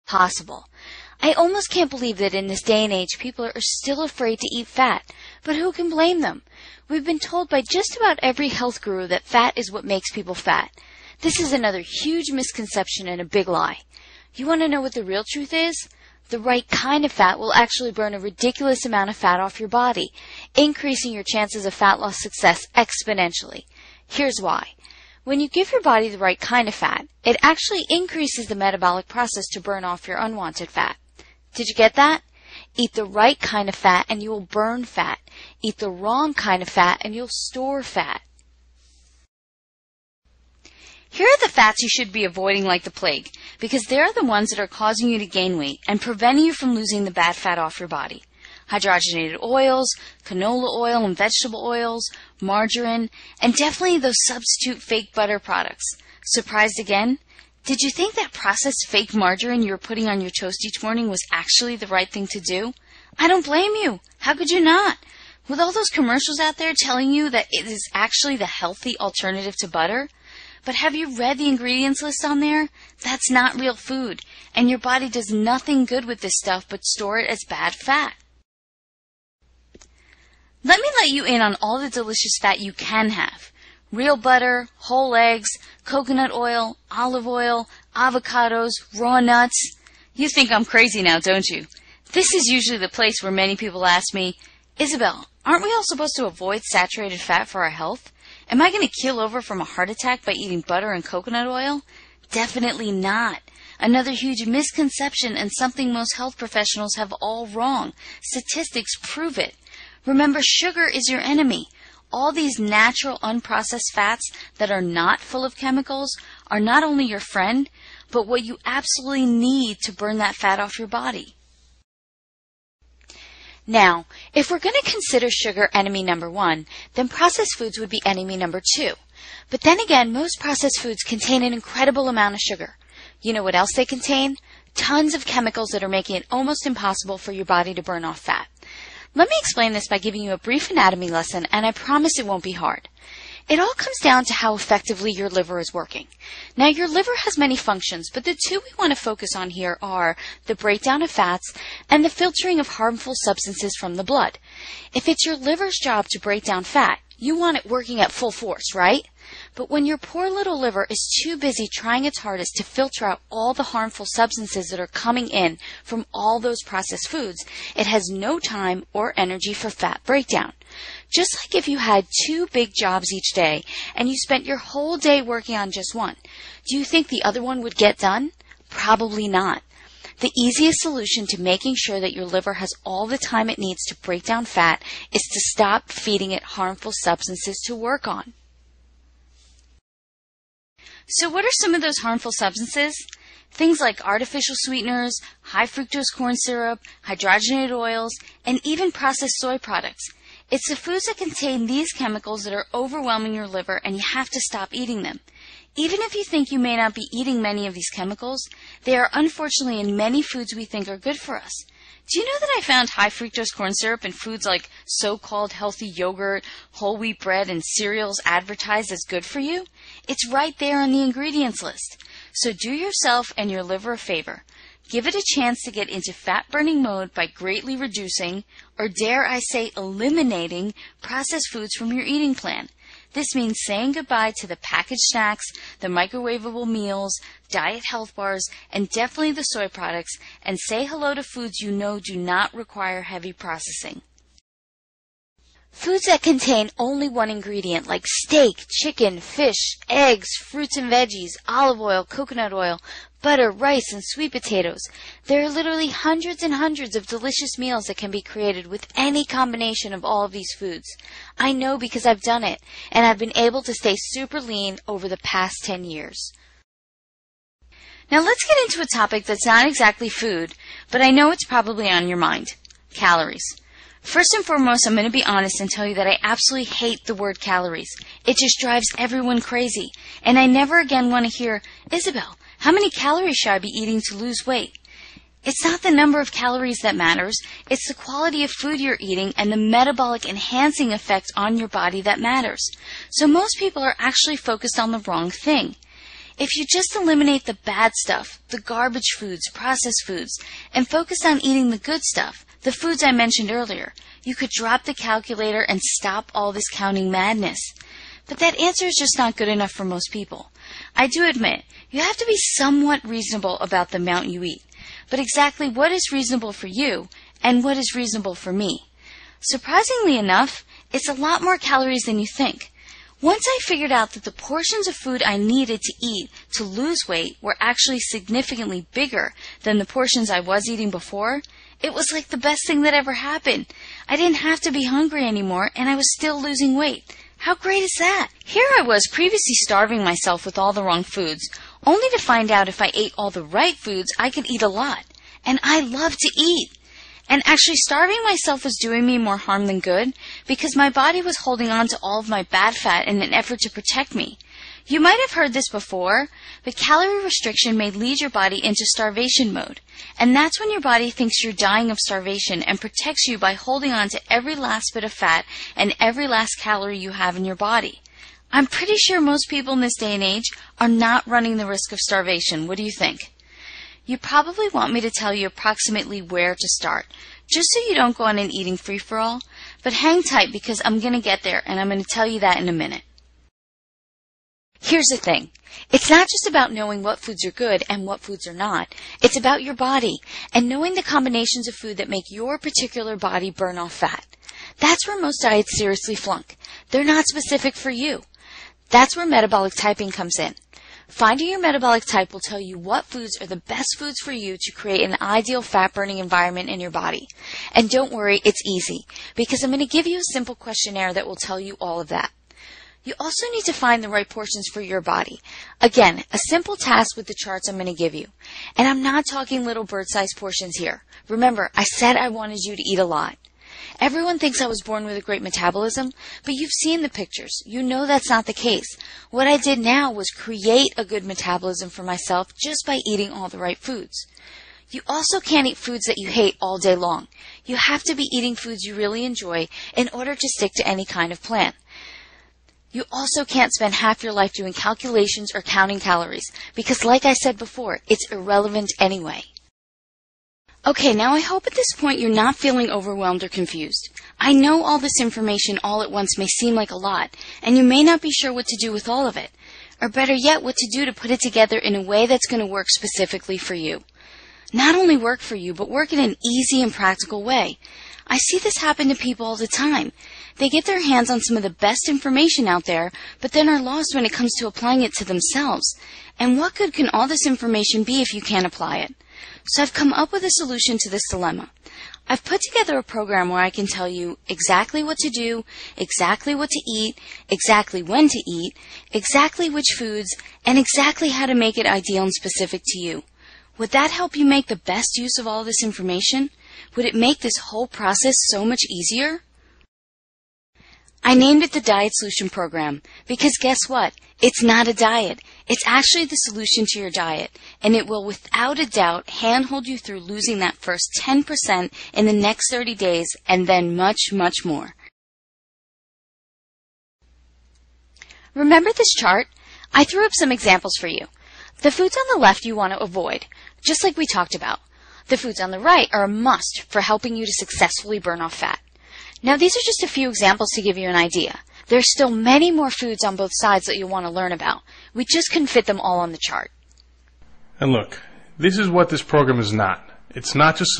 possible. I almost can't believe that in this day and age people are still afraid to eat fat, but who can blame them? We've been told by just about every health guru that fat is what makes people fat. This is another huge misconception and a big lie. You want to know what the real truth is? The right kind of fat will actually burn a ridiculous amount of fat off your body, increasing your chances of fat loss success exponentially. Here's why. When you give your body the right kind of fat, it actually increases the metabolic process to burn off your unwanted fat. Did you get that? Eat the right kind of fat and you will burn fat. Eat the wrong kind of fat and you'll store fat. Here are the fats you should be avoiding like the plague, because they're the ones that are causing you to gain weight and preventing you from losing the bad fat off your body. Hydrogenated oils, canola oil and vegetable oils, margarine, and definitely those substitute fake butter products. Surprised again? Did you think that processed fake margarine you were putting on your toast each morning was actually the right thing to do? I don't blame you. How could you not? With all those commercials out there telling you that it is actually the healthy alternative to butter? But have you read the ingredients list on there? That's not real food, and your body does nothing good with this stuff but store it as bad fat. Let me let you in on all the delicious fat you can have. Real butter, whole eggs, coconut oil, olive oil, avocados, raw nuts. You think I'm crazy now, don't you? This is usually the place where many people ask me, Isabel, aren't we all supposed to avoid saturated fat for our health? Am I going to keel over from a heart attack by eating butter and coconut oil? Definitely not. Another huge misconception and something most health professionals have all wrong. Statistics prove it. Remember, sugar is your enemy. All these natural, unprocessed fats that are not full of chemicals are not only your friend, but what you absolutely need to burn that fat off your body. Now, if we're going to consider sugar enemy number 1, then processed foods would be enemy number 2. But then again, most processed foods contain an incredible amount of sugar. You know what else they contain? Tons of chemicals that are making it almost impossible for your body to burn off fat. Let me explain this by giving you a brief anatomy lesson, and I promise it won't be hard. It all comes down to how effectively your liver is working. Now, your liver has many functions, but the two we want to focus on here are the breakdown of fats and the filtering of harmful substances from the blood. If it's your liver's job to break down fat, you want it working at full force, right? But when your poor little liver is too busy trying its hardest to filter out all the harmful substances that are coming in from all those processed foods, it has no time or energy for fat breakdown. Just like if you had 2 big jobs each day and you spent your whole day working on just one, do you think the other one would get done? Probably not. The easiest solution to making sure that your liver has all the time it needs to break down fat is to stop feeding it harmful substances to work on. So what are some of those harmful substances? Things like artificial sweeteners, high fructose corn syrup, hydrogenated oils, and even processed soy products. It's the foods that contain these chemicals that are overwhelming your liver, and you have to stop eating them. Even if you think you may not be eating many of these chemicals, they are unfortunately in many foods we think are good for us. Do you know that I found high fructose corn syrup in foods like so-called healthy yogurt, whole wheat bread, and cereals advertised as good for you? It's right there on the ingredients list. So do yourself and your liver a favor. Give it a chance to get into fat-burning mode by greatly reducing, or dare I say eliminating, processed foods from your eating plan. This means saying goodbye to the packaged snacks, the microwavable meals, diet health bars, and definitely the soy products, and say hello to foods you know do not require heavy processing. Foods that contain only one ingredient, like steak, chicken, fish, eggs, fruits and veggies, olive oil, coconut oil, butter, rice, and sweet potatoes. There are literally hundreds and hundreds of delicious meals that can be created with any combination of all of these foods. I know because I've done it, and I've been able to stay super lean over the past 10 years. Now let's get into a topic that's not exactly food, but I know it's probably on your mind: calories. First and foremost, I'm going to be honest and tell you that I absolutely hate the word calories. It just drives everyone crazy. And I never again want to hear, Isabel, how many calories should I be eating to lose weight? It's not the number of calories that matters. It's the quality of food you're eating and the metabolic enhancing effect on your body that matters. So most people are actually focused on the wrong thing. If you just eliminate the bad stuff, the garbage foods, processed foods, and focus on eating the good stuff, the foods I mentioned earlier, you could drop the calculator and stop all this counting madness. But that answer is just not good enough for most people. I do admit, you have to be somewhat reasonable about the amount you eat. But exactly what is reasonable for you and what is reasonable for me? Surprisingly enough, it's a lot more calories than you think. Once I figured out that the portions of food I needed to eat to lose weight were actually significantly bigger than the portions I was eating before, it was like the best thing that ever happened. I didn't have to be hungry anymore, and I was still losing weight. How great is that? Here I was previously starving myself with all the wrong foods, only to find out if I ate all the right foods, I could eat a lot. And I love to eat. And actually starving myself was doing me more harm than good because my body was holding on to all of my bad fat in an effort to protect me. You might have heard this before, but calorie restriction may lead your body into starvation mode. And that's when your body thinks you're dying of starvation and protects you by holding on to every last bit of fat and every last calorie you have in your body. I'm pretty sure most people in this day and age are not running the risk of starvation. What do you think? You probably want me to tell you approximately where to start, just so you don't go on an eating free-for-all, but hang tight because I'm going to get there and I'm going to tell you that in a minute. Here's the thing. It's not just about knowing what foods are good and what foods are not. It's about your body and knowing the combinations of food that make your particular body burn off fat. That's where most diets seriously flunk. They're not specific for you. That's where metabolic typing comes in. Finding your metabolic type will tell you what foods are the best foods for you to create an ideal fat-burning environment in your body. And don't worry, it's easy, because I'm going to give you a simple questionnaire that will tell you all of that. You also need to find the right portions for your body. Again, a simple task with the charts I'm going to give you. And I'm not talking little bird-sized portions here. Remember, I said I wanted you to eat a lot. Everyone thinks I was born with a great metabolism, but you've seen the pictures. You know that's not the case. What I did now was create a good metabolism for myself just by eating all the right foods. You also can't eat foods that you hate all day long. You have to be eating foods you really enjoy in order to stick to any kind of plan. You also can't spend half your life doing calculations or counting calories, because like I said before, it's irrelevant anyway. Okay, now I hope at this point you're not feeling overwhelmed or confused. I know all this information all at once may seem like a lot, and you may not be sure what to do with all of it, or better yet, what to do to put it together in a way that's going to work specifically for you. Not only work for you, but work in an easy and practical way. I see this happen to people all the time. They get their hands on some of the best information out there, but then are lost when it comes to applying it to themselves. And what good can all this information be if you can't apply it? So I've come up with a solution to this dilemma. I've put together a program where I can tell you exactly what to do, exactly what to eat, exactly when to eat, exactly which foods, and exactly how to make it ideal and specific to you. Would that help you make the best use of all this information? Would it make this whole process so much easier? I named it the Diet Solution Program because guess what? It's not a diet. It's actually the solution to your diet, and it will without a doubt handhold you through losing that first 10% in the next 30 days and then much, much more. Remember this chart? I threw up some examples for you. The foods on the left you want to avoid, just like we talked about. The foods on the right are a must for helping you to successfully burn off fat. Now, these are just a few examples to give you an idea. There's still many more foods on both sides that you'll want to learn about. We just couldn't fit them all on the chart. And look, this is what this program is not. It's not just